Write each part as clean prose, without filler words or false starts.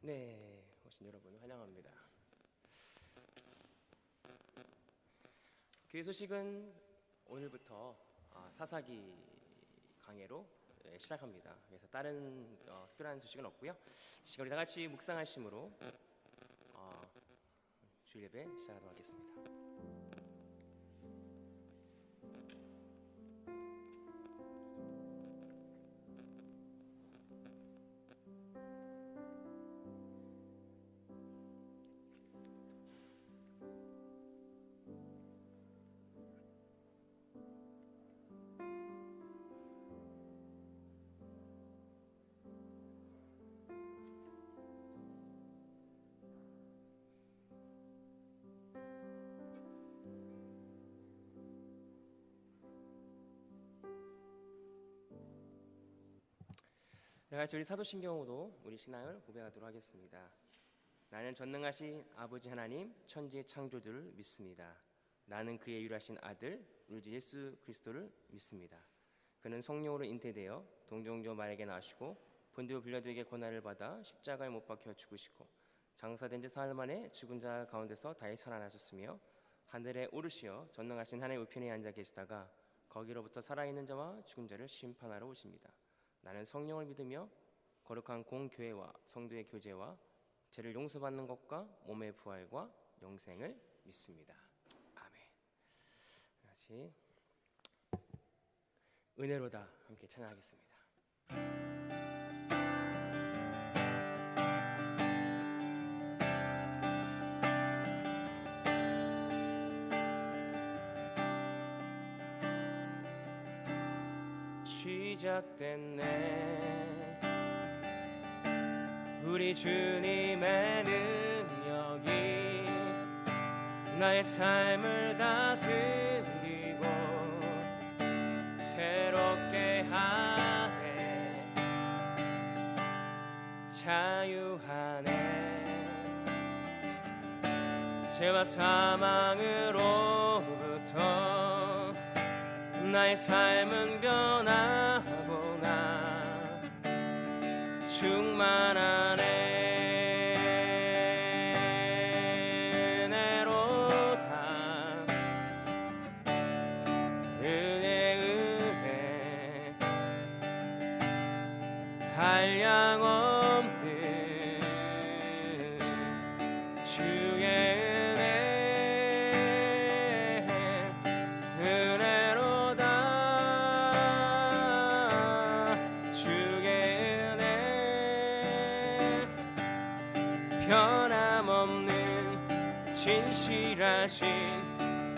네, 오신 여러분 환영합니다. 교회 소식은 오늘부터 사사기 강해로 시작합니다. 그래서 다른 특별한 소식은 없고요. 우리 다 같이 묵상하심으로 주일 예배 시작하도록 하겠습니다. 다 같이 우리 사도신경으로 우리 신앙을 고백하도록 하겠습니다. 나는 전능하신 아버지 하나님 천지의 창조주를 믿습니다. 나는 그의 유일하신 아들 우리 주 예수 그리스도를 믿습니다. 그는 성령으로 잉태되어 동정녀 마리아에게 나시고 본디오 빌라도에게 고난을 받아 십자가에 못 박혀 죽으시고 장사된 지 사흘 만에 죽은 자 가운데서 다시 살아나셨으며 하늘에 오르시어 전능하신 하나님의 우편에 앉아 계시다가 거기로부터 살아있는 자와 죽은 자를 심판하러 오십니다. 나는 성령을 믿으며 거룩한 공교회와 성도의 교제와 죄를 용서받는 것과 몸의 부활과 영생을 믿습니다. 아멘. 같이 은혜로다 함께 찬양하겠습니다. 시작됐네 우리 주님의 능력이 나의 삶을 다스리고 새롭게 하네 자유하네 죄와 사망으로부터 나의 삶은 변하구나 충만하네 은혜로다 은혜 한량 없는 주의 진실하신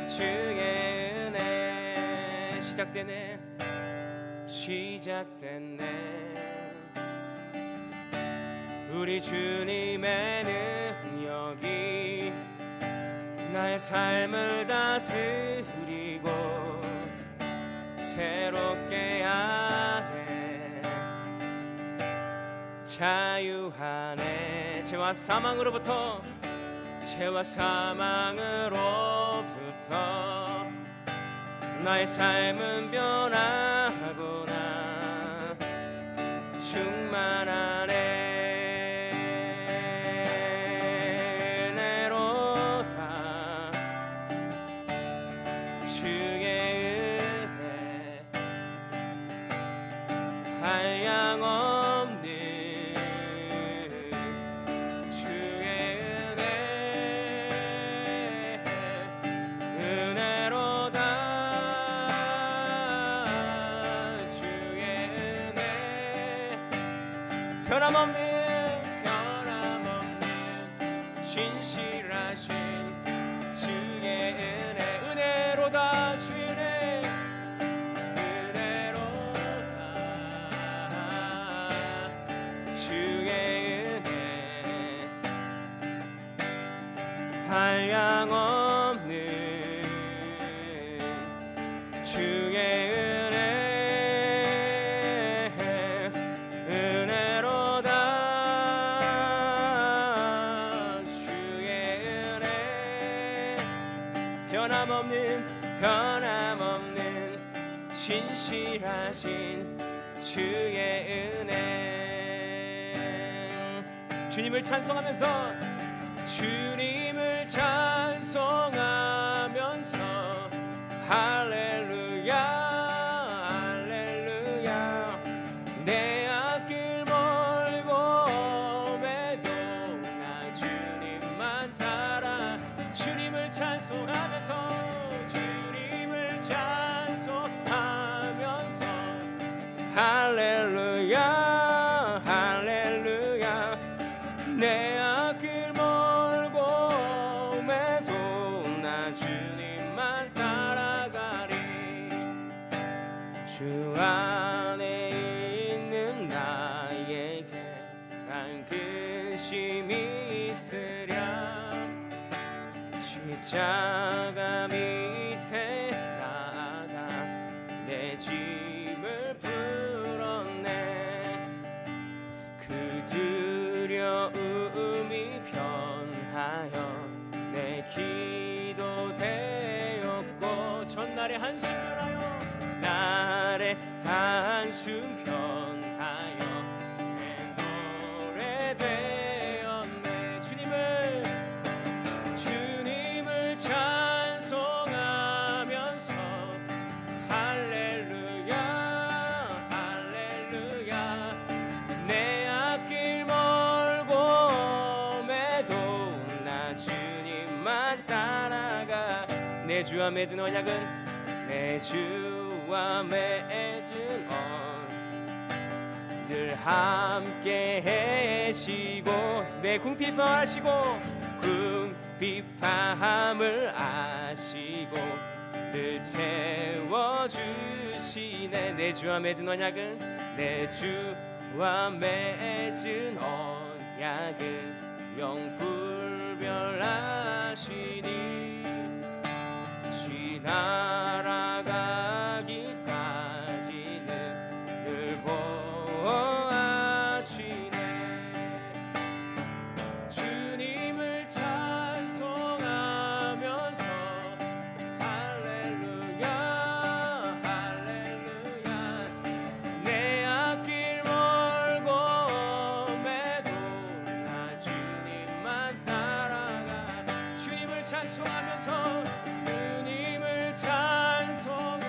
주의 은혜 시작됐네 우리 주님의 능력이 나의 삶을 다스리고 새롭게 하네 자유하네 죄와 사망으로부터 나의 삶은 변하구나 충만하네 은혜로다 주의 은혜 한량 없는 변함없는 진실하신 주의 은혜 은혜로다 주의 은혜 은혜로다 주의 은혜 한량 없는 주의 은혜 변함없는 진실하신 주의 은혜 주님을 찬송하면서 주님을 찬송하면서 할렐루야 할렐루야 내 앞길 멀고 매도 나 주님만 따라 주님을 찬송하면서 주님을 찬송하면서 할렐루야 할렐루야 내 앞길 멀고 매도 나 주님만 따라가리 주 안에 있는 나에게 난 근심이 있으랴 십자가 밑에 나아가 내 짐을 풀었네 그 두려움이 변하여 내 기도 되었고 전날의 한숨을 하여 날의 한숨 변하여 내 노래 되었네 주님을 찬송하면서 할렐루야 할렐루야 내 앞길 멀고 매도 나 주님만 따라가 내 주와 맺은 언약은 내 주와 맺은 늘 함께 하시고 내 궁핍함을 아시고 늘 채워주시네 내 주와 맺은 언약은 내 주와 맺은 언약은 영불변하시니 지나가기까지는 늘 보호하시네 주님을 찬송하면서 할렐루야 할렐루야 내 앞길 멀고 매도 나 주님만 따라가 주님을 찬송하면서 찬송하면서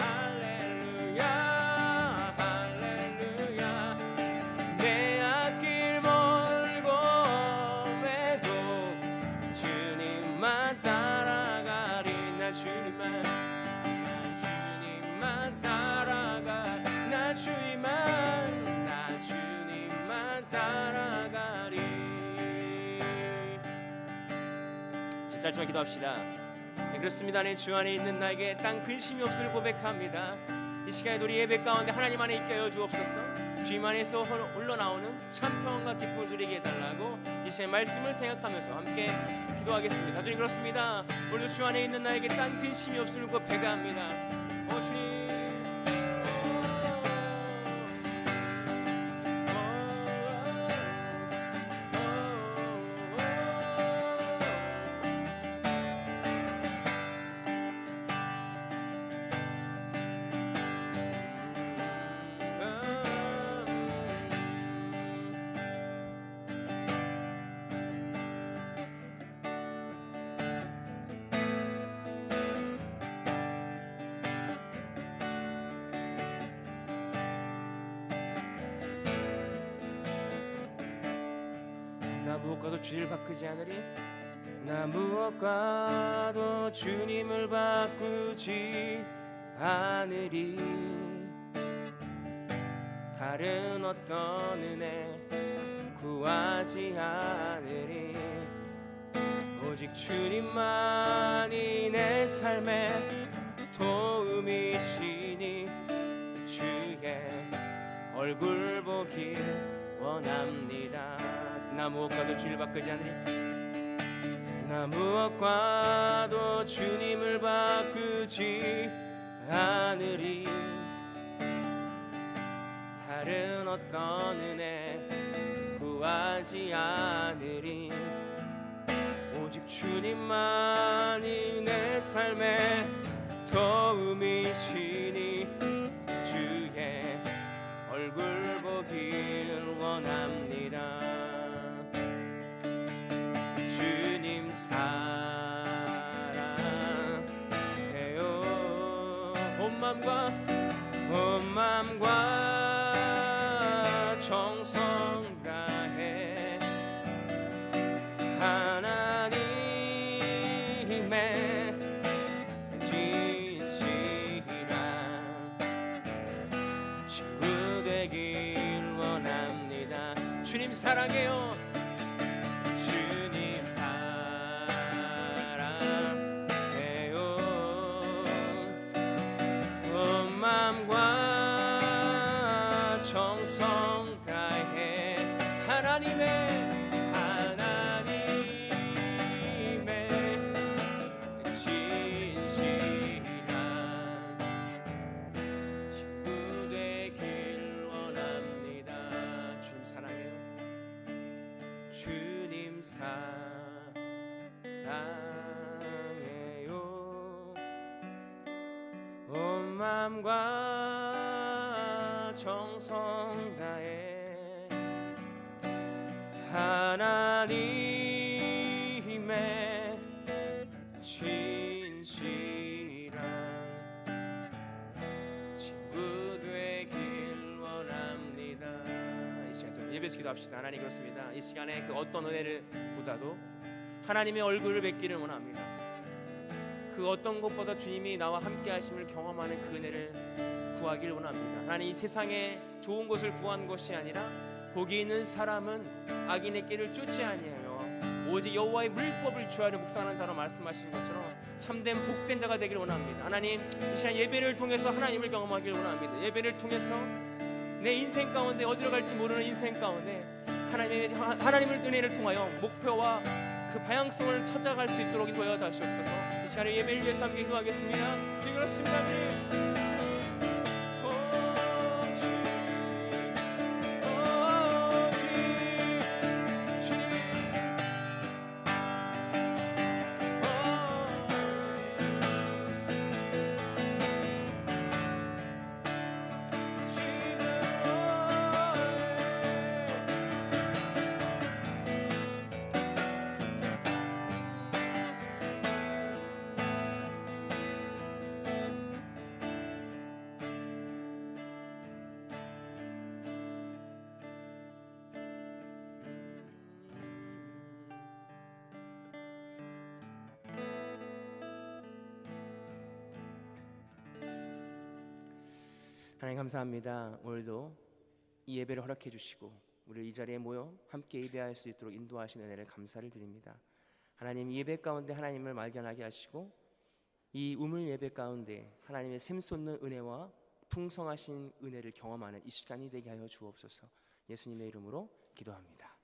할렐루야 할렐루야 내 앞길 멀고 매도 주님만 따라가리 나 주님만 따라가 나 주님만 따라가리 짧지만 기도합시다. 네, 그렇습니다. 내 주 안에 있는 나에게 딴 근심이 없을 고백합니다. 이 시간에 우리 예배 가운데 하나님 안에 있게 하여 주옵소서. 주님 안에서 흘러나오는 참 평안과 기쁨을 누리게 해달라고 이 시간에 말씀을 생각하면서 함께 기도하겠습니다. 주님 그렇습니다. 오늘도 주 안에 있는 나에게 딴 근심이 없을 고백합니다. 주님 나 무엇과도 주를 바꾸지 않으리 나 무엇과도 주님을 바꾸지 않으리 다른 어떤 은혜 구하지 않으리 오직 주님만이 내 삶의 도움이시니 주의 얼굴 보길 원합니다 나 무엇과도 주를 바꾸지 않으리 나 무엇과도 주님을 바꾸지 않으리 다른 어떤 은혜 구하지 않으리 오직 주님만이 내 삶의 도움이시니 주의 얼굴 보길 원하 온 마음과 정성 다해 하나님의 진실한 친구 되길 원합니다. 주님 사랑해요. 주님 사랑해요. 온 마음과 정성 다해 하나님의 진실한 친구 되길 원합니다. 주님 사랑해요. 주님 사랑해요. 온 마음과 정성 다해 하나님의 진실한 친구 되길 원합니다. 이 시간 좀 예배에서 기도합시다. 하나님, 그렇습니다. 이 시간에 그 어떤 은혜를 보다도 하나님의 얼굴을 뵙기를 원합니다. 그 어떤 것보다 주님이 나와 함께 하심을 경험하는 그 은혜를 구하길 원합니다. 하나님, 이 세상에 좋은 것을 구한 것이 아니라 복이 있는 사람은 악인의 길을 쫓지 아니하며 오직 여호와의 물법을 주하려 묵상하는 자로 말씀하신 것처럼 참된 복된 자가 되길 원합니다. 하나님, 이 시간 예배를 통해서 하나님을 경험하길 원합니다. 예배를 통해서 내 인생 가운데 어디로 갈지 모르는 인생 가운데 하나님을 은혜를 통하여 목표와 그 방향성을 찾아갈 수 있도록 인도하여 주옵소서. 이 시간에 예배를 위해서 함께 기도하겠습니다. 주님, 그렇습니다. 하나님 감사합니다. 오늘도 이 예배를 허락해 주시고 우리를 이 자리에 모여 함께 예배할 수 있도록 인도하시는 은혜를 감사를 드립니다. 하나님, 이 예배 가운데 하나님을 발견하게 하시고 이 우물 예배 가운데 하나님의 샘솟는 은혜와 풍성하신 은혜를 경험하는 이 시간이 되게 하여 주옵소서. 예수님의 이름으로 기도합니다.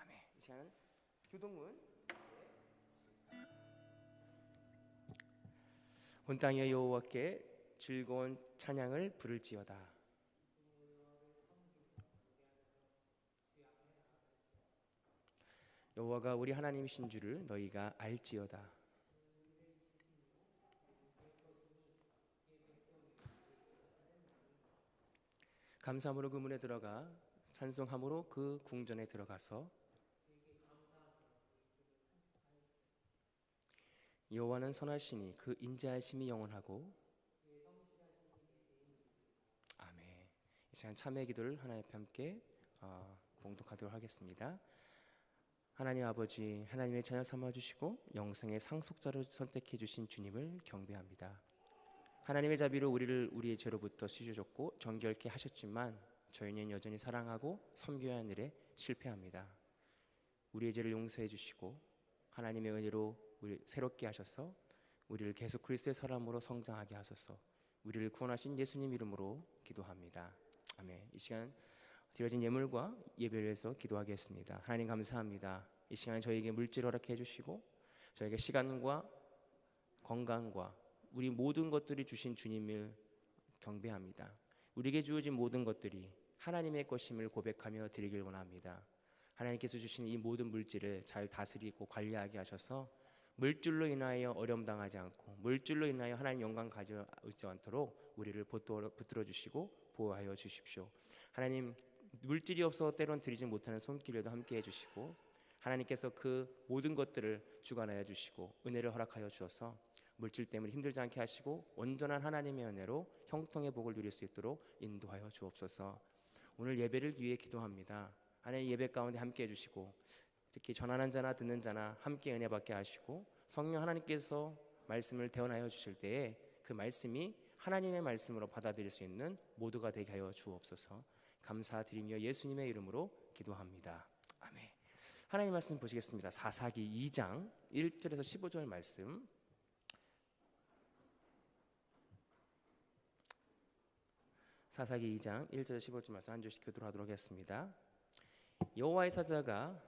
아멘. 이 시간은 교동문 온 땅의 여호와께 즐거운 찬양을 부를지어다. 여호와가 우리 하나님이신 줄을 너희가 알지어다. 감사함으로 그 문에 들어가 찬송함으로 그 궁전에 들어가서 여호와는 선하시니 그 인자하심이 영원하고. 아멘. 이 시간 참회 기도를 하나님 앞에 함께 봉독하도록 하겠습니다. 하나님 아버지, 하나님의 자녀 삼아주시고 영생의 상속자로 선택해 주신 주님을 경배합니다. 하나님의 자비로 우리를 우리의 죄로부터 씻어줬고 정결케 하셨지만 저희는 여전히 사랑하고 섬겨야 하는 일에 실패합니다. 우리의 죄를 용서해 주시고 하나님의 은혜로 우리 새롭게 하셔서 우리를 계속 그리스도의 사람으로 성장하게 하소서. 우리를 구원하신 예수님 이름으로 기도합니다. 아멘. 이 시간 드려진 예물과 예배를 위해서 기도하겠습니다. 하나님 감사합니다. 이 시간 저희에게 물질 허락해 주시고 저에게 시간과 건강과 우리 모든 것들이 주신 주님을 경배합니다. 우리에게 주어진 모든 것들이 하나님의 것임을 고백하며 드리길 원합니다. 하나님께서 주신 이 모든 물질을 잘 다스리고 관리하게 하셔서 물질로 인하여 어려움 당하지 않고 물질로 인하여 하나님 영광 가져오지 않도록 우리를 붙들어 주시고 보호하여 주십시오. 하나님, 물질이 없어 때론 드리지 못하는 손길에도 함께 해주시고 하나님께서 그 모든 것들을 주관하여 주시고 은혜를 허락하여 주셔서 물질 때문에 힘들지 않게 하시고 온전한 하나님의 은혜로 형통의 복을 누릴 수 있도록 인도하여 주옵소서. 오늘 예배를 위해 기도합니다. 하나님 예배 가운데 함께 해주시고 특히 전하는 자나 듣는 자나 함께 은혜 받게 하시고 성령 하나님께서 말씀을 대언하여 주실 때에 그 말씀이 하나님의 말씀으로 받아들일 수 있는 모두가 되게 하여 주옵소서. 감사드리며 예수님의 이름으로 기도합니다. 아멘. 하나님 말씀 보시겠습니다. 사사기 2장 1절에서 15절 말씀. 사사기 2장 1절 15절 말씀 한 절씩 교도록 하도록 하겠습니다. 여호와의 사자가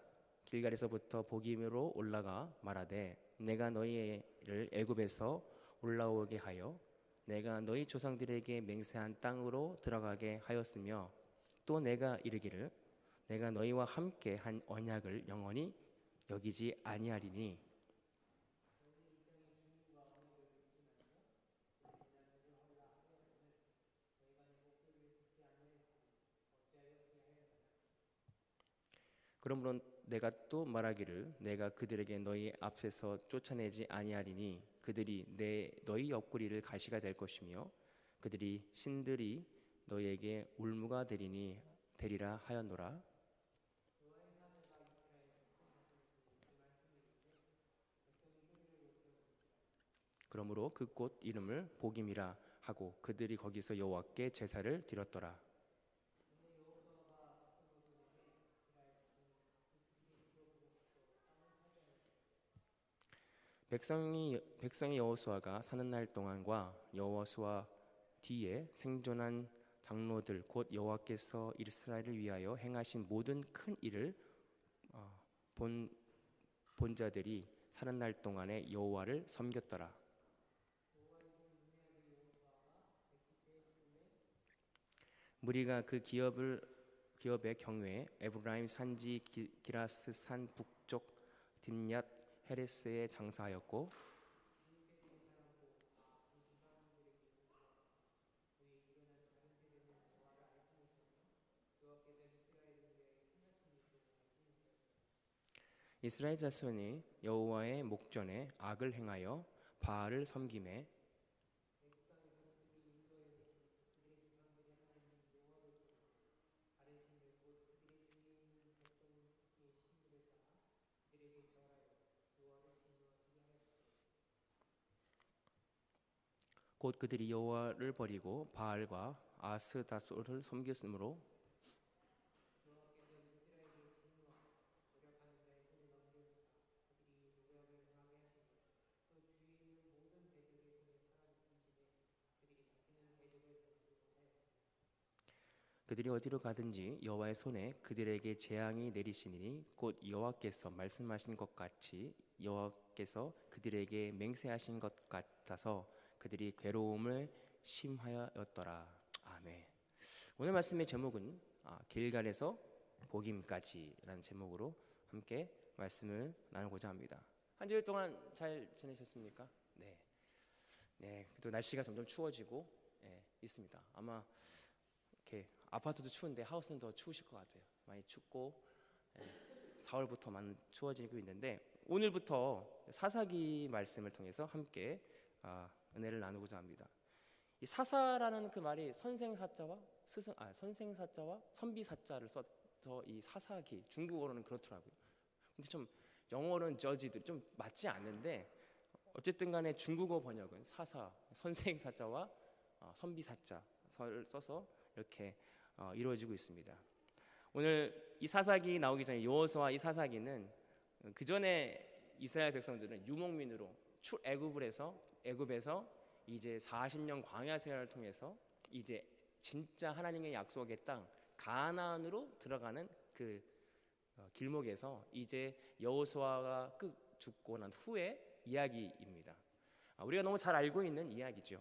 길갈에서부터 보김으로 올라가 말하되 내가 너희를 애굽에서 올라오게 하여 내가 너희 조상들에게 맹세한 땅으로 들어가게 하였으며 또 내가 이르기를 내가 너희와 함께 한 언약을 영원히 여기지 아니하리니 그러므로 내가 또 말하기를 내가 그들에게 너희 앞에서 쫓아내지 아니하리니 그들이 너희 옆구리를 가시가 될 것이며 그들이 신들이 너희에게 울무가 되리라 하였노라. 그러므로 그 곳 이름을 보김이라 하고 그들이 거기서 여호와께 제사를 드렸더라. 백성이 여호수아가 사는 날 동안과 여호수아 뒤에 생존한 장로들 곧 여호와께서 이스라엘을 위하여 행하신 모든 큰 일을 본 자들이 사는 날 동안에 여호와를 섬겼더라. 무리가 그 기업의 경외에 에브라임 산지 기라스 산 북쪽 딥얏 헤레스에 장사하였고 이스라엘 자손이 여호와의 목전에 악을 행하여 바알을 섬기매 곧 그들이 여호와를 버리고 바알과 아스다솔을 섬겼으므로 그들이 어디로 가든지 여호와의 손에 그들에게 재앙이 내리시니 곧 여호와께서 말씀하신 것 같이 여호와께서 그들에게 맹세하신 것 같아서 그들이 괴로움을 심하였더라. 아멘. 오늘 말씀의 제목은 길갈에서 보김까지라는 제목으로 함께 말씀을 나누고자 합니다. 한 주일 동안 잘 지내셨습니까? 네. 네. 또 날씨가 점점 추워지고 있습니다. 아마 이렇게 아파트도 추운데 하우스는 더 추우실 것 같아요. 많이 춥고 4월부터 많이 추워지고 있는데 오늘부터 사사기 말씀을 통해서 함께 은혜를 나누고자 합니다. 이 사사라는 그 말이 선생사자와 선비사자를 써서 이 사사기 중국어로는 그렇더라고요. 근데 좀 영어로는 저지도 좀 맞지 않는데 어쨌든 간에 중국어 번역은 사사, 선생사자와 선비사자를 써서 이렇게 이루어지고 있습니다. 오늘 이 사사기 나오기 전에 여호수아 이 사사기는 그 전에 이스라엘 백성들은 유목민으로 애굽에서 이제 40년 광야 생활을 통해서 이제 진짜 하나님의 약속의 땅 가나안으로 들어가는 그 길목에서 이제 여호수아가 죽고 난 후의 이야기입니다. 우리가 너무 잘 알고 있는 이야기죠.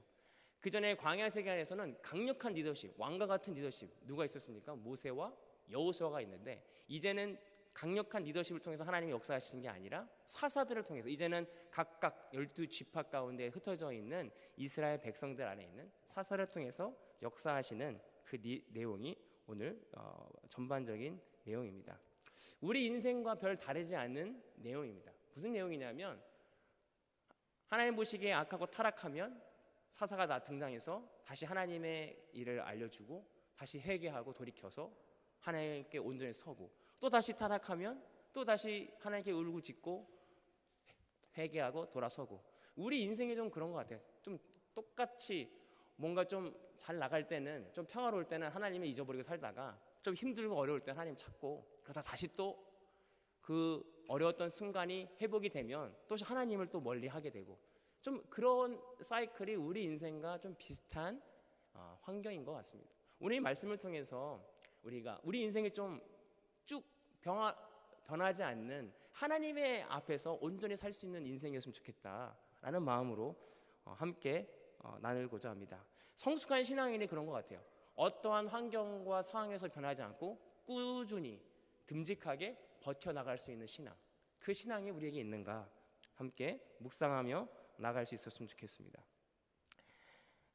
그 전에 광야 세계에서는 강력한 리더십, 왕과 같은 리더십 누가 있었습니까? 모세와 여호수아가 있는데 이제는 강력한 리더십을 통해서 하나님이 역사하시는 게 아니라 사사들을 통해서 이제는 각각 12지파 가운데 흩어져 있는 이스라엘 백성들 안에 있는 사사를 통해서 역사하시는 그 내용이 오늘 전반적인 내용입니다. 우리 인생과 별 다르지 않은 내용입니다. 무슨 내용이냐면 하나님 보시기에 악하고 타락하면 사사가 다 등장해서 다시 하나님의 일을 알려주고 다시 회개하고 돌이켜서 하나님께 온전히 서고, 또 다시 타락하면 또 다시 하나님께 울고짖고 회개하고 돌아서고. 우리 인생이 좀 그런 것 같아요. 좀 똑같이 뭔가 좀 잘 나갈 때는, 좀 평화로울 때는 하나님을 잊어버리고 살다가 좀 힘들고 어려울 때 하나님 찾고, 그러다 다시 또 그 어려웠던 순간이 회복이 되면 또 하나님을 또 멀리 하게 되고, 좀 그런 사이클이 우리 인생과 좀 비슷한 환경인 것 같습니다. 오늘 이 말씀을 통해서 우리가 우리 인생이 좀 쭉 변하지 않는 하나님의 앞에서 온전히 살 수 있는 인생이었으면 좋겠다라는 마음으로 함께 나누고자 합니다. 성숙한 신앙인이 그런 것 같아요. 어떠한 환경과 상황에서 변하지 않고 꾸준히 듬직하게 버텨나갈 수 있는 신앙, 그 신앙이 우리에게 있는가 함께 묵상하며 나갈 수 있었으면 좋겠습니다.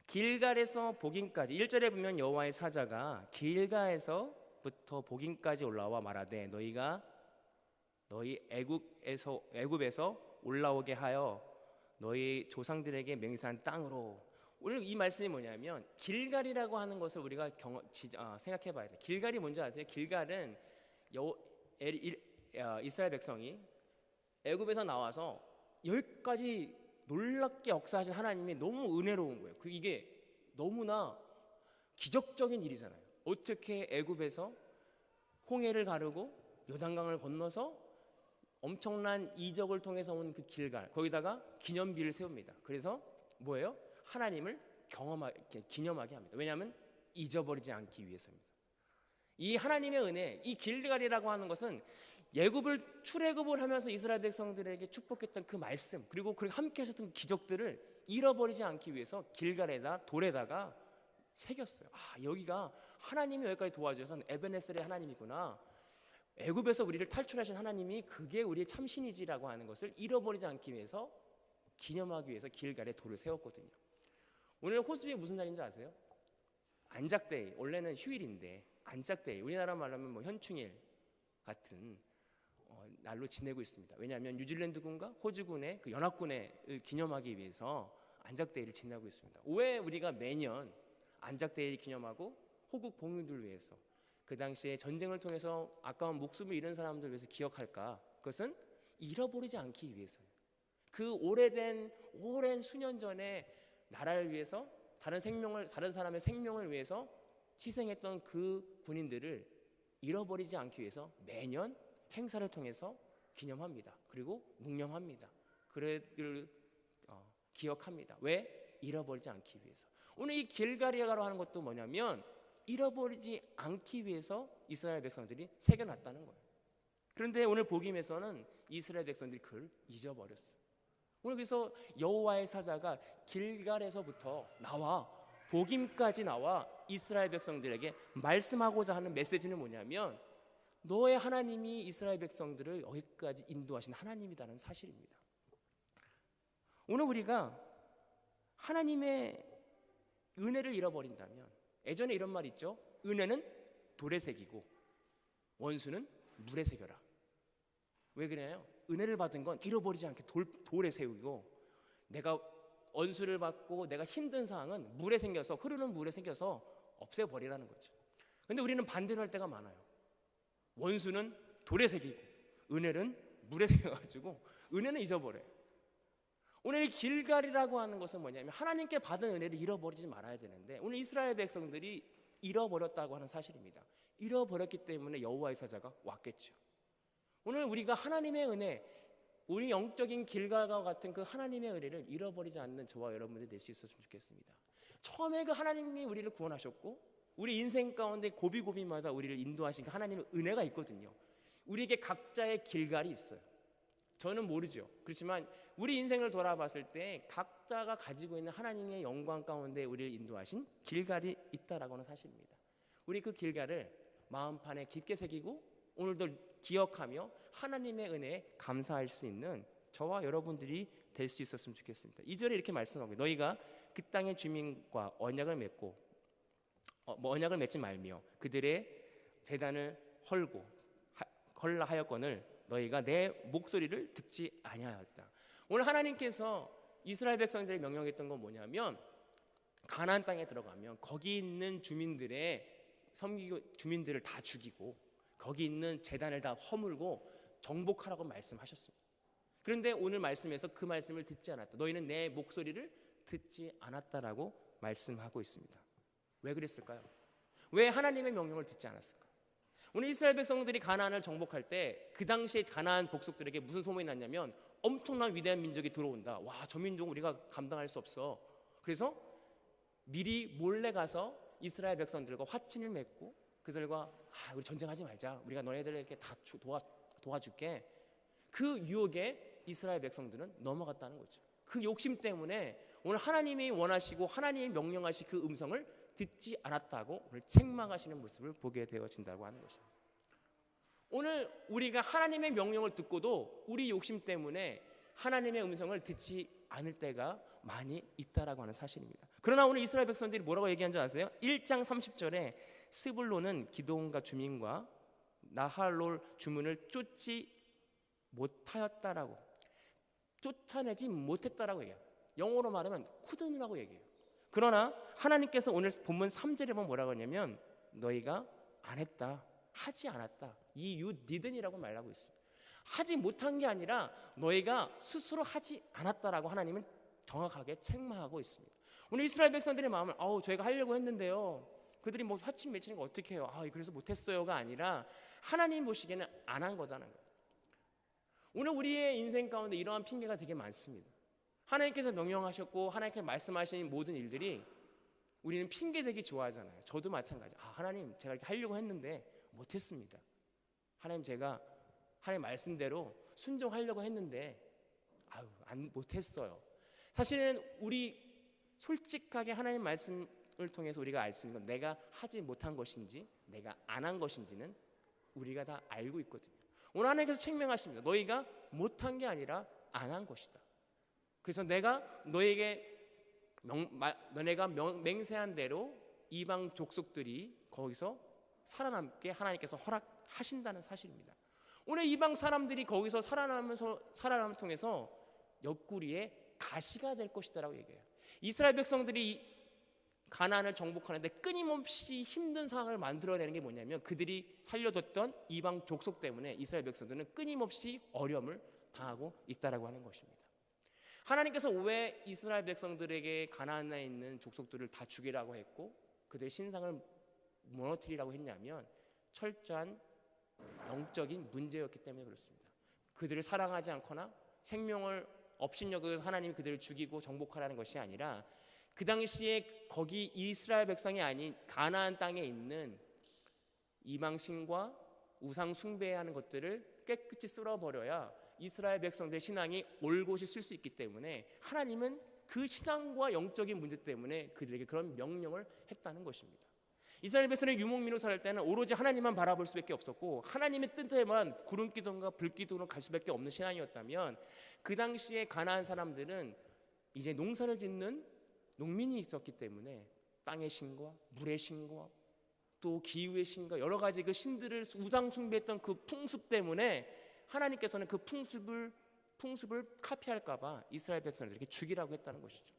길갈에서 복임까지 1절에 보면 여호와의 사자가 길갈에서부터 복임까지 올라와 말하되 너희 애굽에서 올라오게 하여 너희 조상들에게 맹세한 땅으로. 오늘 이 말씀이 뭐냐면 길갈이라고 하는 것을 우리가 생각해 봐야 돼요. 길갈이 뭔지 아세요? 길갈은 이스라엘 백성이 애굽에서 나와서 여기까지 놀랍게 역사하신 하나님이 너무 은혜로운 거예요. 이게 너무나 기적적인 일이잖아요. 어떻게 애굽에서 홍해를 가르고 요단강을 건너서 엄청난 이적을 통해서 온 그 길갈, 거기다가 기념비를 세웁니다. 그래서 뭐예요? 하나님을 기념하게 합니다. 왜냐하면 잊어버리지 않기 위해서입니다. 이 하나님의 은혜, 이 길갈이라고 하는 것은 출애굽을 하면서 이스라엘 백성들에게 축복했던 그 말씀, 그리고 함께 하셨던 기적들을 잃어버리지 않기 위해서 길갈에다 돌에다가 새겼어요. 여기가 하나님이 여기까지 도와주셔서 에베네셀의 하나님이구나, 애굽에서 우리를 탈출하신 하나님이 그게 우리의 참신이지라고 하는 것을 잃어버리지 않기 위해서, 기념하기 위해서 길갈에 돌을 세웠거든요. 오늘 호수에 무슨 날인지 아세요? 안작데이. 원래는 휴일인데 안작데이, 우리나라 말하면 현충일 같은 날로 지내고 있습니다. 왜냐하면 뉴질랜드군과 호주군의 그 연합군을 기념하기 위해서 안작데이를 지내고 있습니다. 왜 우리가 매년 안작데이를 기념하고 호국 봉인들을 위해서, 그 당시에 전쟁을 통해서 아까운 목숨을 잃은 사람들을 위해서 기억할까? 그것은 잃어버리지 않기 위해서예요. 그 오랜 수년 전에 나라를 위해서 다른 사람의 생명을 위해서 희생했던 그 군인들을 잃어버리지 않기 위해서 매년 행사를 통해서 기념합니다. 그리고 묵념합니다. 그들을 기억합니다. 왜? 잃어버리지 않기 위해서. 오늘 이 길갈이라고 하는 것도 뭐냐면 잃어버리지 않기 위해서 이스라엘 백성들이 새겨놨다는 거예요. 그런데 오늘 복임에서는 이스라엘 백성들이 그걸 잊어버렸어요. 오늘 그래서 여호와의 사자가 길갈에서부터 나와 복임까지 나와 이스라엘 백성들에게 말씀하고자 하는 메시지는 뭐냐면 너의 하나님이 이스라엘 백성들을 여기까지 인도하신 하나님이라는 사실입니다. 오늘 우리가 하나님의 은혜를 잃어버린다면, 예전에 이런 말 있죠. 은혜는 돌에 새기고 원수는 물에 새겨라. 왜 그래요? 은혜를 받은 건 잃어버리지 않게 돌에 세우고, 내가 원수를 받고 내가 힘든 상황은 흐르는 물에 생겨서 없애버리라는 거죠. 근데 우리는 반대로 할 때가 많아요. 원수는 돌에 새기고 은혜는 물에 새겨가지고 은혜는 잊어버려요. 오늘 이 길갈이라고 하는 것은 뭐냐면 하나님께 받은 은혜를 잃어버리지 말아야 되는데, 오늘 이스라엘 백성들이 잃어버렸다고 하는 사실입니다. 잃어버렸기 때문에 여호와의 사자가 왔겠죠. 오늘 우리가 하나님의 은혜, 우리 영적인 길갈과 같은 그 하나님의 은혜를 잃어버리지 않는 저와 여러분들이 될 수 있었으면 좋겠습니다. 처음에 그 하나님이 우리를 구원하셨고 우리 인생 가운데 고비고비마다 우리를 인도하신 그 하나님의 은혜가 있거든요. 우리에게 각자의 길갈이 있어요. 저는 모르죠. 그렇지만 우리 인생을 돌아봤을 때 각자가 가지고 있는 하나님의 영광 가운데 우리를 인도하신 길갈이 있다라고 하는 사실입니다. 우리 그 길갈을 마음판에 깊게 새기고 오늘도 기억하며 하나님의 은혜에 감사할 수 있는 저와 여러분들이 될 수 있었으면 좋겠습니다. 2절에 이렇게 말씀하고, 너희가 그 땅의 주민과 언약을 맺지 말며 그들의 제단을 헐라 하였거늘 너희가 내 목소리를 듣지 아니하였다. 오늘 하나님께서 이스라엘 백성들이 명령했던 건 뭐냐면 가나안 땅에 들어가면 거기 있는 주민들을 다 죽이고 거기 있는 제단을 다 허물고 정복하라고 말씀하셨습니다. 그런데 오늘 말씀에서 그 말씀을 듣지 않았다. 너희는 내 목소리를 듣지 않았다라고 말씀하고 있습니다. 왜 그랬을까요? 왜 하나님의 명령을 듣지 않았을까? 오늘 이스라엘 백성들이 가나안을 정복할 때 그 당시에 가나안 복속들에게 무슨 소문이 났냐면 엄청난 위대한 민족이 들어온다. 와, 저 민족은 우리가 감당할 수 없어. 그래서 미리 몰래 가서 이스라엘 백성들과 화친을 맺고 그들과 우리 전쟁하지 말자. 우리가 너네들에게 다 도와줄게. 그 유혹에 이스라엘 백성들은 넘어갔다는 거죠. 그 욕심 때문에 오늘 하나님이 원하시고 하나님이 명령하신 그 음성을 듣지 않았다고 오늘 책망하시는 모습을 보게 되어진다고 하는 것입니다. 오늘 우리가 하나님의 명령을 듣고도 우리 욕심 때문에 하나님의 음성을 듣지 않을 때가 많이 있다라고 하는 사실입니다. 그러나 오늘 이스라엘 백성들이 뭐라고 얘기한 줄 아세요? 1장 30절에 스불론은 기드온과 주민과 나할롤 주민을 쫓아내지 못했다라고 얘기해요. 영어로 말하면 couldn't이라고 얘기해요. 그러나 하나님께서 오늘 본문 3절에 보면 뭐라고 하냐면 너희가 안 했다, 하지 않았다. 이 you didn't이라고 말하고 있습니다. 하지 못한 게 아니라 너희가 스스로 하지 않았다라고 하나님은 정확하게 책망하고 있습니다. 오늘 이스라엘 백성들의 마음을 저희가 하려고 했는데요. 그들이 뭐 화친 맺히는 거 어떻게 해요? 그래서 못했어요가 아니라 하나님 보시기에는 안 한 거다는 거예요. 오늘 우리의 인생 가운데 이러한 핑계가 되게 많습니다. 하나님께서 명령하셨고 하나님께서 말씀하신 모든 일들이 우리는 핑계대기 좋아하잖아요. 저도 마찬가지. 하나님 제가 이렇게 하려고 했는데 못했습니다. 하나님 제가 하나님 말씀대로 순종하려고 했는데 못했어요. 사실은 우리 솔직하게 하나님 말씀을 통해서 우리가 알 수 있는 건 내가 하지 못한 것인지 내가 안 한 것인지는 우리가 다 알고 있거든요. 오늘 하나님께서 책명하십니다. 너희가 못한 게 아니라 안 한 것이다. 그래서 내가 너네가 맹세한 대로 이방 족속들이 거기서 살아남게 하나님께서 허락하신다는 사실입니다. 오늘 이방 사람들이 거기서 살아남을 통해서 옆구리에 가시가 될 것이다라고 얘기해요. 이스라엘 백성들이 가나안을 정복하는데 끊임없이 힘든 상황을 만들어내는 게 뭐냐면 그들이 살려뒀던 이방 족속 때문에 이스라엘 백성들은 끊임없이 어려움을 당하고 있다라고 하는 것입니다. 하나님께서 왜 이스라엘 백성들에게 가나안에 있는 족속들을 다 죽이라고 했고 그들의 신상을 무너뜨리라고 했냐면 철저한 영적인 문제였기 때문에 그렇습니다. 그들을 사랑하지 않거나 생명을 업신여겨서 하나님이 그들을 죽이고 정복하라는 것이 아니라 그 당시에 거기 이스라엘 백성이 아닌 가나안 땅에 있는 이방신과 우상 숭배하는 것들을 깨끗이 쓸어버려야 이스라엘 백성들의 신앙이 올곧이 쓸 수 있기 때문에 하나님은 그 신앙과 영적인 문제 때문에 그들에게 그런 명령을 했다는 것입니다. 이스라엘 백성의 유목민으로 살 때는 오로지 하나님만 바라볼 수밖에 없었고 하나님의 뜻에만 구름기둥과 불기둥으로 갈 수밖에 없는 신앙이었다면 그 당시에 가나안 사람들은 이제 농사를 짓는 농민이 있었기 때문에 땅의 신과 물의 신과 또 기후의 신과 여러 가지 그 신들을 우상 숭배했던 그 풍습 때문에 하나님께서는 그 풍습을 카피할까봐 이스라엘 백성들에게 죽이라고 했다는 것이죠.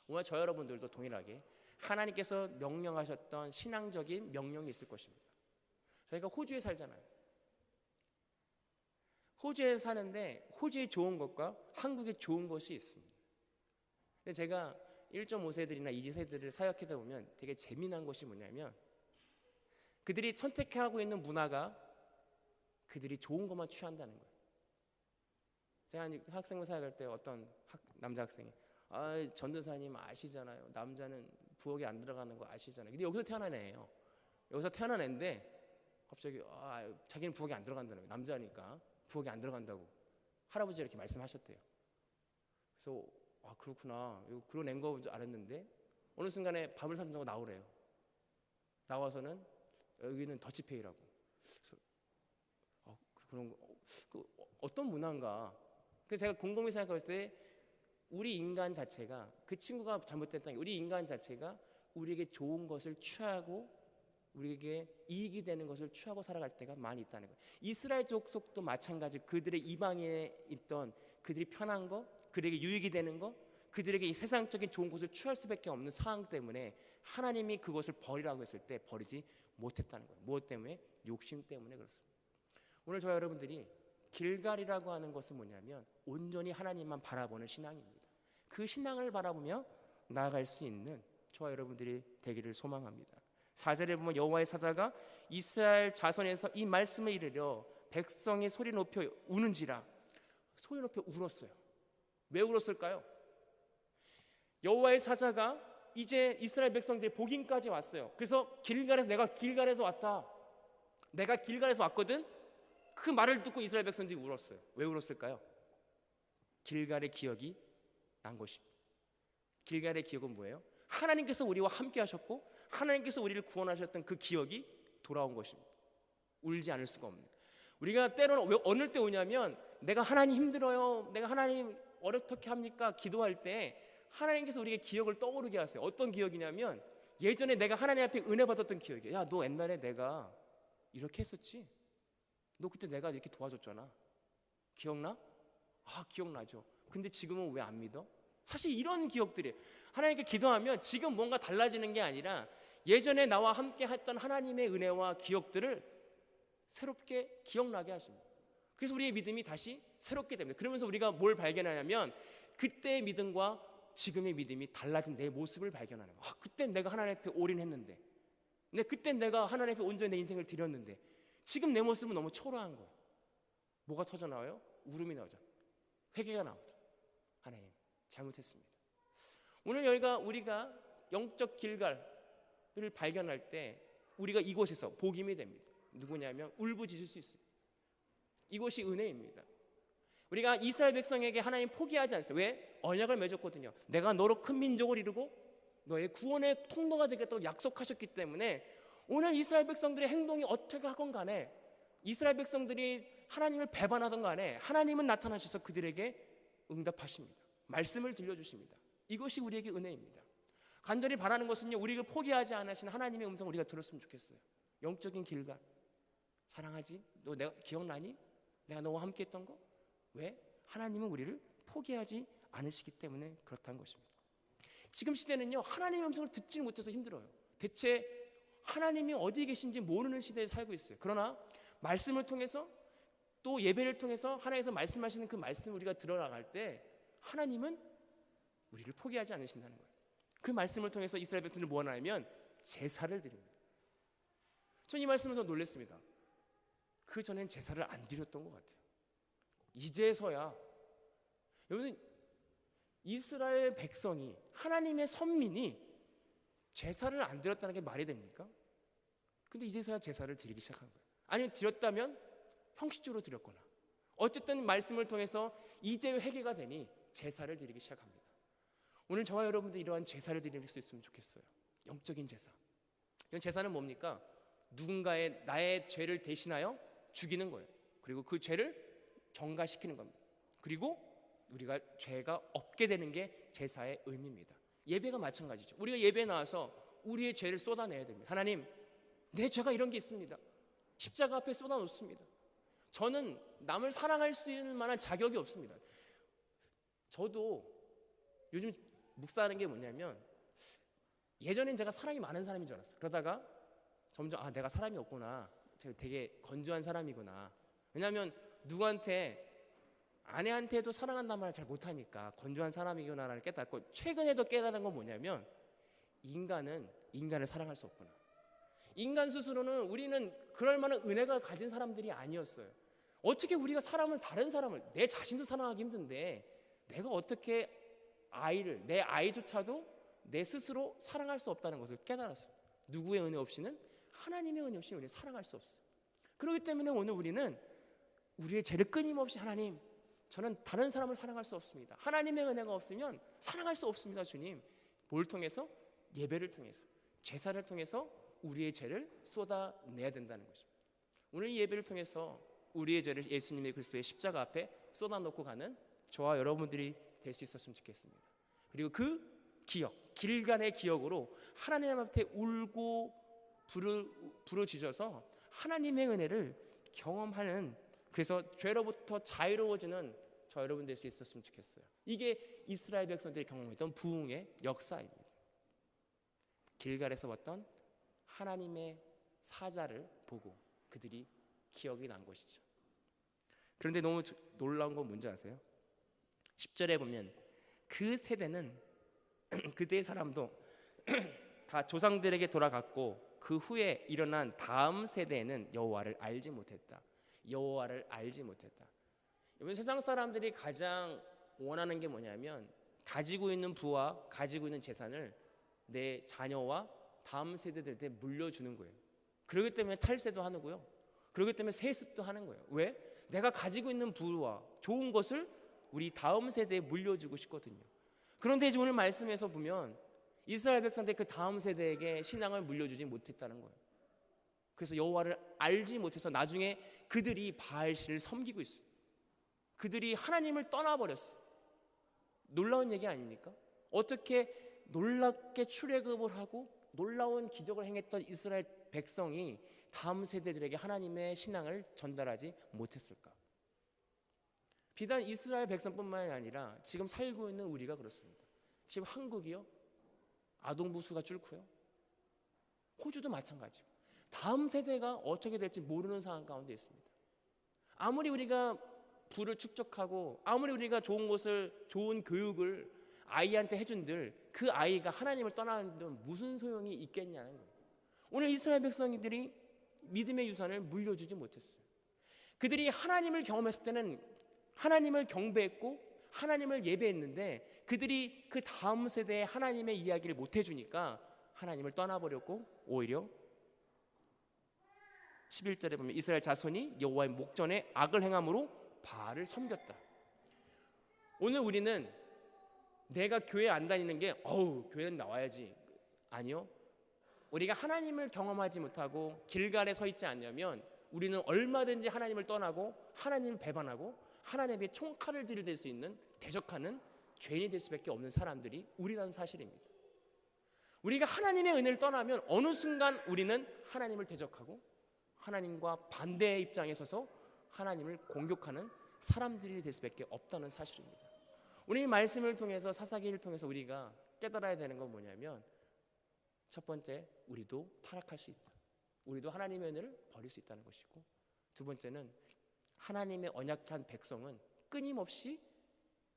오늘 저 여러분들도 동일하게 하나님께서 명령하셨던 신앙적인 명령이 있을 것입니다. 저희가 호주에 살잖아요. 호주에 사는데 호주에 좋은 것과 한국에 좋은 것이 있습니다. 근데 제가 1.5세들이나 2세들을 사역하다 보면 되게 재미난 것이 뭐냐면 그들이 선택하고 있는 문화가 그들이 좋은 것만 취한다는 거예요. 제가 학생부 사역할 때 어떤 남자 학생이 전도사님 아시잖아요. 남자는 부엌에 안 들어가는 거 아시잖아요. 근데 여기서 태어난 애예요. 여기서 태어난 애인데 갑자기 자기는 부엌에 안 들어간다는 거예요. 남자니까 부엌에 안 들어간다고 할아버지가 이렇게 말씀하셨대요. 그래서 그렇구나. 그런 앵거인 줄 알았는데 어느 순간에 밥을 사준다고 나오래요. 나와서는 여기는 더치페이라고. 그래서 그런 어떤 문화인가. 그래서 제가 곰곰이 생각했을 때 우리 인간 자체가 그 친구가 잘못됐다는 게 우리 인간 자체가 우리에게 좋은 것을 취하고 우리에게 이익이 되는 것을 취하고 살아갈 때가 많이 있다는 거예요. 이스라엘 족속도 마찬가지. 그들의 이방에 있던 그들이 편한 거, 그들에게 유익이 되는 거, 그들에게 이 세상적인 좋은 것을 취할 수밖에 없는 상황 때문에 하나님이 그것을 버리라고 했을 때 버리지 못했다는 거예요. 무엇 때문에? 욕심 때문에 그렇습니다. 오늘 저와 여러분들이 길갈이라고 하는 것은 뭐냐면 온전히 하나님만 바라보는 신앙입니다. 그 신앙을 바라보며 나아갈 수 있는 저와 여러분들이 되기를 소망합니다. 4절에 보면 여호와의 사자가 이스라엘 자손에서 이 말씀을 이르려 백성이 소리 높여 우는지라. 소리 높여 울었어요. 왜 울었을까요? 여호와의 사자가 이제 이스라엘 백성들이 복임까지 왔어요. 그래서 내가 길갈에서 왔다, 내가 길갈에서 왔거든, 그 말을 듣고 이스라엘 백성들이 울었어요. 왜 울었을까요? 길갈의 기억이 난 것입니다. 길갈의 기억은 뭐예요? 하나님께서 우리와 함께 하셨고 하나님께서 우리를 구원하셨던 그 기억이 돌아온 것입니다. 울지 않을 수가 없는. 우리가 때로는 왜 어느 때 우냐면 내가 하나님 힘들어요, 내가 하나님 어떻게 합니까? 기도할 때 하나님께서 우리에게 기억을 떠오르게 하세요. 어떤 기억이냐면 예전에 내가 하나님 앞에 은혜 받았던 기억이에요. 야, 너 옛날에 내가 이렇게 했었지? 너 그때 내가 이렇게 도와줬잖아. 기억나? 아, 기억나죠. 근데 지금은 왜 안 믿어? 사실 이런 기억들이에요. 하나님께 기도하면 지금 뭔가 달라지는 게 아니라 예전에 나와 함께 했던 하나님의 은혜와 기억들을 새롭게 기억나게 하십니다. 그래서 우리의 믿음이 다시 새롭게 됩니다. 그러면서 우리가 뭘 발견하냐면 그때의 믿음과 지금의 믿음이 달라진 내 모습을 발견하는 거예요. 그때 내가 하나님 앞에 올인했는데, 그때 내가 하나님 앞에 온전히 내 인생을 드렸는데 지금 내 모습은 너무 초라한 거예요. 뭐가 터져나와요? 울음이 나오죠. 회개가 나오죠. 하나님 잘못했습니다. 오늘 우리가 영적 길갈을 발견할 때 우리가 이곳에서 복임이 됩니다. 누구냐면 울부짖을 수 있어요. 이것이 은혜입니다. 우리가 이스라엘 백성에게 하나님 포기하지 않았어요. 왜? 언약을 맺었거든요. 내가 너로 큰 민족을 이루고 너의 구원의 통로가 되겠다고 약속하셨기 때문에 오늘 이스라엘 백성들의 행동이 어떻게 하건 간에, 이스라엘 백성들이 하나님을 배반하던 간에 하나님은 나타나셔서 그들에게 응답하십니다. 말씀을 들려주십니다. 이것이 우리에게 은혜입니다. 간절히 바라는 것은요, 우리를 포기하지 않으신 하나님의 음성을 우리가 들었으면 좋겠어요. 영적인 길갈, 사랑하지? 너 내가 기억나니? 내가 너와 함께 했던 거? 왜? 하나님은 우리를 포기하지 않으시기 때문에 그렇다는 것입니다. 지금 시대는요, 하나님의 음성을 듣지 못해서 힘들어요. 대체 하나님이 어디에 계신지 모르는 시대에 살고 있어요. 그러나 말씀을 통해서 또 예배를 통해서 하나님께서 말씀하시는 그 말씀을 우리가 들어나갈 때 하나님은 우리를 포기하지 않으신다는 거예요. 그 말씀을 통해서 이스라엘 백성들을 뭐하냐면 제사를 드립니다. 전 이 말씀에서 놀랐습니다. 그 전엔 제사를 안 드렸던 것 같아요. 이제서야. 여러분, 이스라엘 백성이, 하나님의 선민이 제사를 안 드렸다는 게 말이 됩니까? 근데 이제서야 제사를 드리기 시작한 거예요. 아니면 드렸다면 형식적으로 드렸거나 어쨌든 말씀을 통해서 이제 회개가 되니 제사를 드리기 시작합니다. 오늘 저와 여러분들 이러한 제사를 드릴 수 있으면 좋겠어요. 영적인 제사. 이건 제사는 뭡니까? 누군가의 나의 죄를 대신하여 죽이는 거예요. 그리고 그 죄를 경과시키는 겁니다. 그리고 우리가 죄가 없게 되는 게 제사의 의미입니다. 예배가 마찬가지죠. 우리가 예배에 나와서 우리의 죄를 쏟아내야 됩니다. 하나님, 내 죄가 이런 게 있습니다. 십자가 앞에 쏟아놓습니다. 저는 남을 사랑할 수 있는 만한 자격이 없습니다. 저도 요즘 묵사하는 게 뭐냐면 예전엔 제가 사랑이 많은 사람인 줄 알았어요. 그러다가 점점 내가 사람이 없구나. 제가 되게 건조한 사람이구나. 왜냐하면 누구한테, 아내한테도 사랑한다는 말을 잘 못하니까 건조한 사람이구나를 깨닫고, 최근에도 깨달은 건 뭐냐면 인간은 인간을 사랑할 수 없구나. 인간 스스로는 우리는 그럴 만한 은혜가 가진 사람들이 아니었어요. 어떻게 우리가 다른 사람을, 내 자신도 사랑하기 힘든데 내가 어떻게 내 아이조차도 내 스스로 사랑할 수 없다는 것을 깨달았습니다. 누구의 은혜 없이는, 하나님의 은혜 없이는 우리는 사랑할 수 없어요. 그렇기 때문에 오늘 우리는 우리의 죄를 끊임없이, 하나님, 저는 다른 사람을 사랑할 수 없습니다. 하나님의 은혜가 없으면 사랑할 수 없습니다. 주님, 뭘 통해서? 예배를 통해서, 제사를 통해서 우리의 죄를 쏟아내야 된다는 것입니다. 오늘 이 예배를 통해서 우리의 죄를 예수님의 그리스도의 십자가 앞에 쏟아놓고 가는 저와 여러분들이 될 수 있었으면 좋겠습니다. 그리고 그 기억, 길간의 기억으로 하나님 앞에 울고 부르짖어서 하나님의 은혜를 경험하는, 그래서 죄로부터 자유로워지는 저 여러분 될 수 있었으면 좋겠어요. 이게 이스라엘 백성들이 경험했던 부흥의 역사입니다. 길갈에서 봤던 하나님의 사자를 보고 그들이 기억이 난 것이죠. 그런데 너무 놀라운 건 뭔지 아세요? 10절에 보면 그 세대는 그때의 사람도 다 조상들에게 돌아갔고 그 후에 일어난 다음 세대에는 여호와를 알지 못했다. 여호와를 알지 못했다. 이번 세상 사람들이 가장 원하는 게 뭐냐면 가지고 있는 부와 가지고 있는 재산을 내 자녀와 다음 세대들한테 물려주는 거예요. 그렇기 때문에 탈세도 하는고요. 그렇기 때문에 세습도 하는 거예요. 왜? 내가 가지고 있는 부와 좋은 것을 우리 다음 세대에 물려주고 싶거든요. 그런데 오늘 말씀에서 보면 이스라엘 백성들 그 다음 세대에게 신앙을 물려주지 못했다는 거예요. 그래서 여호와를 알지 못해서 나중에 그들이 바알신을 섬기고 있어요. 그들이 하나님을 떠나버렸어요. 놀라운 얘기 아닙니까? 어떻게 놀랍게 출애굽을 하고 놀라운 기적을 행했던 이스라엘 백성이 다음 세대들에게 하나님의 신앙을 전달하지 못했을까? 비단 이스라엘 백성뿐만이 아니라 지금 살고 있는 우리가 그렇습니다. 지금 한국이요, 아동부 수가 줄고요. 호주도 마찬가지고 다음 세대가 어떻게 될지 모르는 상황 가운데 있습니다. 아무리 우리가 부를 축적하고 아무리 우리가 좋은 것을 좋은 교육을 아이한테 해준들 그 아이가 하나님을 떠나는 데 무슨 소용이 있겠냐는 거예요. 오늘 이스라엘 백성들이 믿음의 유산을 물려주지 못했어요. 그들이 하나님을 경험했을 때는 하나님을 경배했고 하나님을 예배했는데 그들이 그 다음 세대에 하나님의 이야기를 못 해주니까 하나님을 떠나버렸고 오히려 11절에 보면 이스라엘 자손이 여호와의 목전에 악을 행함으로 바알을 섬겼다. 오늘 우리는 내가 교회 안 다니는 게 교회는 나와야지. 아니요. 우리가 하나님을 경험하지 못하고 길갈에 서 있지 않냐면 우리는 얼마든지 하나님을 떠나고 하나님을 배반하고 하나님의 총칼을 들이댈 수 있는 대적하는 죄인이 될 수밖에 없는 사람들이 우리라는 사실입니다. 우리가 하나님의 은혜를 떠나면 어느 순간 우리는 하나님을 대적하고 하나님과 반대의 입장에 서서 하나님을 공격하는 사람들이 될 수밖에 없다는 사실입니다. 우리 말씀을 통해서 사사기를 통해서 우리가 깨달아야 되는 건 뭐냐면 첫 번째, 우리도 타락할 수 있다. 우리도 하나님의 은혜를 버릴 수 있다는 것이고, 두 번째는 하나님의 언약한 백성은 끊임없이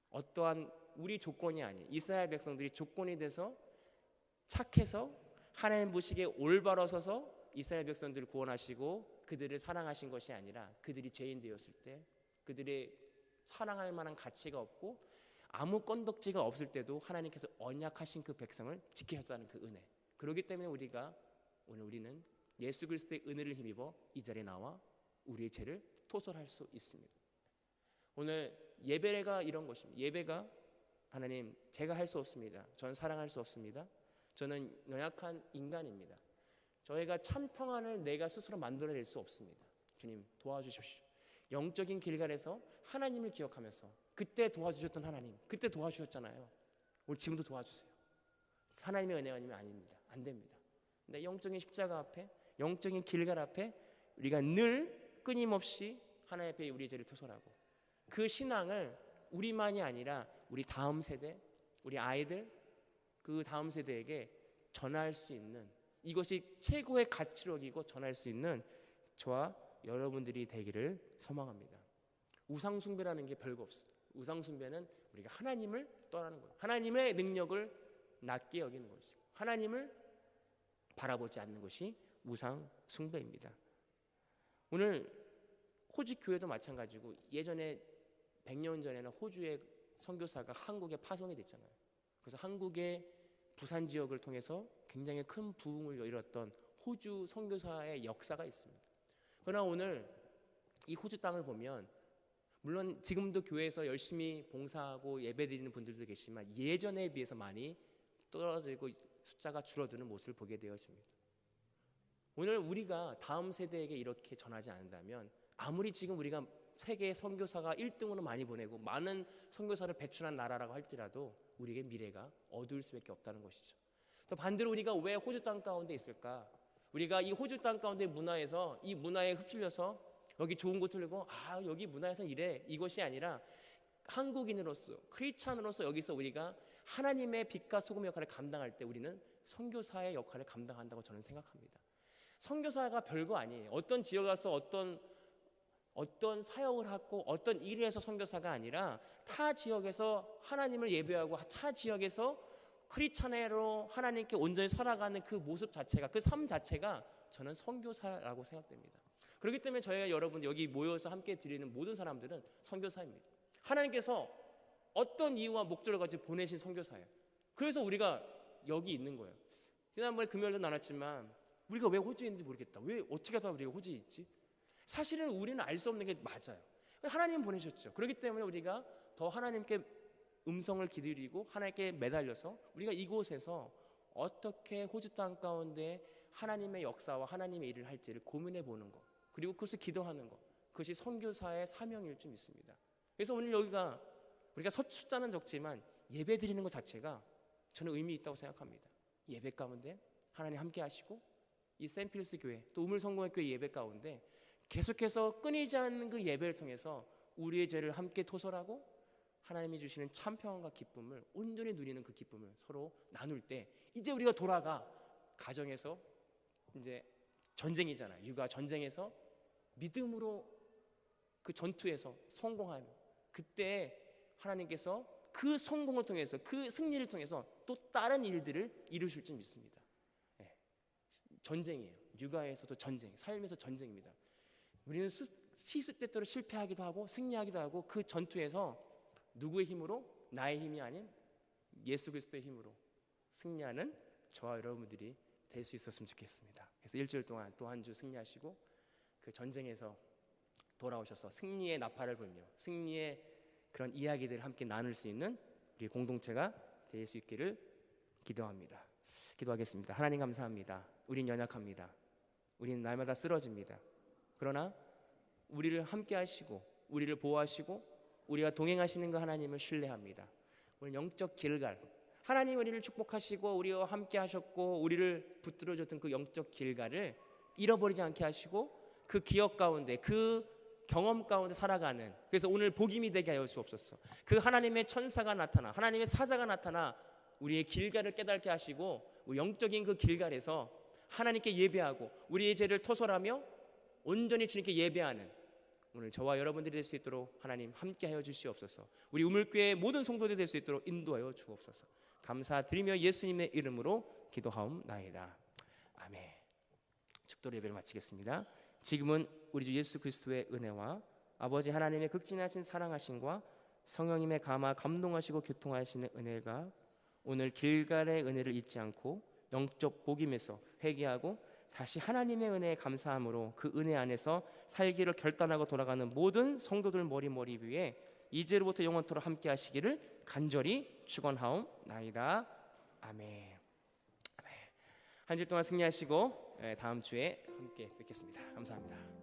어떠한 우리 조건이 아닌 이스라엘 백성들이 조건이 돼서 착해서 하나님 보시기에 올바로 서서 이스라엘 백성들을 구원하시고 그들을 사랑하신 것이 아니라 그들이 죄인 되었을 때 그들의 사랑할 만한 가치가 없고 아무 건덕지가 없을 때도 하나님께서 언약하신 그 백성을 지키셨다는 그 은혜. 그렇기 때문에 우리는 예수 그리스도의 은혜를 힘입어 이 자리에 나와 우리의 죄를 토설할 수 있습니다. 오늘 예배가 이런 것입니다. 예배가 하나님, 제가 할 수 없습니다. 저는 사랑할 수 없습니다. 저는 연약한 인간입니다. 저희가 참 평안을 내가 스스로 만들어낼 수 없습니다. 주님 도와주십시오. 영적인 길갈에서 하나님을 기억하면서 그때 도와주셨던 하나님, 그때 도와주셨잖아요. 우리 지금도 도와주세요. 하나님의 은혜가 아니면 아닙니다. 안 됩니다. 근데 영적인 십자가 앞에, 영적인 길갈 앞에 우리가 늘 끊임없이 하나님 앞에 우리의 죄를 토설하고 그 신앙을 우리만이 아니라 우리 다음 세대, 우리 아이들, 그 다음 세대에게 전할 수 있는, 이것이 최고의 가치력이고 전할 수 있는 저와 여러분들이 되기를 소망합니다. 우상숭배라는 게 별거 없어요. 우상숭배는 우리가 하나님을 떠나는 거예요. 하나님의 능력을 낮게 여기는 것이고 하나님을 바라보지 않는 것이 우상숭배입니다. 오늘 호주 교회도 마찬가지고 예전에 100년 전에는 호주의 선교사가 한국에 파송이 됐잖아요. 그래서 한국의 부산 지역을 통해서 굉장히 큰 부흥을 이뤘던 호주 선교사의 역사가 있습니다. 그러나 오늘 이 호주 땅을 보면 물론 지금도 교회에서 열심히 봉사하고 예배드리는 분들도 계시지만 예전에 비해서 많이 떨어지고 숫자가 줄어드는 모습을 보게 되어집니다. 오늘 우리가 다음 세대에게 이렇게 전하지 않는다면 아무리 지금 우리가 세계 선교사가 1등으로 많이 보내고 많은 선교사를 배출한 나라라고 할지라도 우리에게 미래가 어두울 수밖에 없다는 것이죠. 또 반대로 우리가 왜 호주 땅 가운데 있을까? 우리가 이 호주 땅 가운데 문화에서 이 문화에 흡수려서 여기 좋은 곳을 들고 여기 문화에서 이래, 이것이 아니라 한국인으로서 크리스찬으로서 여기서 우리가 하나님의 빛과 소금의 역할을 감당할 때 우리는 선교사의 역할을 감당한다고 저는 생각합니다. 선교사가 별거 아니에요. 어떤 지역에 가서 어떤 사역을 하고 어떤 일을 해서 선교사가 아니라 타 지역에서 하나님을 예배하고 타 지역에서 크리스찬으로 하나님께 온전히 살아가는 그 모습 자체가, 그 삶 자체가 저는 선교사라고 생각됩니다. 그렇기 때문에 저희가 여러분 여기 모여서 함께 드리는 모든 사람들은 선교사입니다. 하나님께서 어떤 이유와 목적을 가지고 보내신 선교사예요. 그래서 우리가 여기 있는 거예요. 지난번에 금요일도 나눴지만 우리가 왜 호주에 있는지 모르겠다. 왜 어떻게 하다 우리가 호주에 있지? 사실은 우리는 알 수 없는 게 맞아요. 하나님 보내셨죠. 그렇기 때문에 우리가 더 하나님께 음성을 기다리고 하나님께 매달려서 우리가 이곳에서 어떻게 호주 땅 가운데 하나님의 역사와 하나님의 일을 할지를 고민해 보는 것, 그리고 그것을 기도하는 것, 그것이 선교사의 사명일 줄 믿습니다. 그래서 오늘 여기가 우리가 숫자는 적지만 예배 드리는 것 자체가 저는 의미 있다고 생각합니다. 예배 가운데 하나님 함께 하시고 이 샌필스 교회 또 우물성공회 교회 예배 가운데 계속해서 끊이지 않는 그 예배를 통해서 우리의 죄를 함께 토설하고 하나님이 주시는 참 평안과 기쁨을 온전히 누리는 그 기쁨을 서로 나눌 때 이제 우리가 돌아가 가정에서 이제 전쟁이잖아요. 육아 전쟁에서 믿음으로 그 전투에서 성공하며 그때 하나님께서 그 성공을 통해서 그 승리를 통해서 또 다른 일들을 이루실 줄 믿습니다. 전쟁이에요. 육아에서도 전쟁, 삶에서 전쟁입니다. 우리는 시시때때로 실패하기도 하고 승리하기도 하고 그 전투에서 누구의 힘으로? 나의 힘이 아닌 예수 그리스도의 힘으로 승리하는 저와 여러분들이 될 수 있었으면 좋겠습니다. 그래서 일주일 동안 또 한 주 승리하시고 그 전쟁에서 돌아오셔서 승리의 나팔을 불며 승리의 그런 이야기들을 함께 나눌 수 있는 우리 공동체가 될 수 있기를 기도합니다. 기도하겠습니다. 하나님 감사합니다. 우린 연약합니다. 우린 날마다 쓰러집니다. 그러나 우리를 함께 하시고 우리를 보호하시고 우리가 동행하시는 그 하나님을 신뢰합니다. 오늘 영적 길갈, 하나님 우리를 축복하시고 우리와 함께 하셨고 우리를 붙들어줬던 그 영적 길갈을 잃어버리지 않게 하시고 그 기억 가운데 그 경험 가운데 살아가는, 그래서 오늘 복임이 되게 하여 주옵소서. 그 하나님의 천사가 나타나 하나님의 사자가 나타나 우리의 길갈을 깨닫게 하시고 영적인 그 길갈에서 하나님께 예배하고 우리의 죄를 토설하며 온전히 주님께 예배하는 오늘 저와 여러분들이 될 수 있도록 하나님 함께하여 주시옵소서. 우리 우물교회 모든 성도들이 될 수 있도록 인도하여 주옵소서. 감사드리며 예수님의 이름으로 기도하옵나이다. 아멘. 축도로 예배를 마치겠습니다. 지금은 우리 주 예수 그리스도의 은혜와 아버지 하나님의 극진하신 사랑하심과 성령님의 감화 감동하시고 교통하시는 은혜가 오늘 길갈의 은혜를 잊지 않고 영적 복임에서 회개하고 다시 하나님의 은혜에 감사함으로 그 은혜 안에서 살기를 결단하고 돌아가는 모든 성도들 머리 위에 이제로부터 영원토록 함께 하시기를 간절히 축원하옵나이다. 아멘. 한 주 동안 승리하시고 다음 주에 함께 뵙겠습니다. 감사합니다.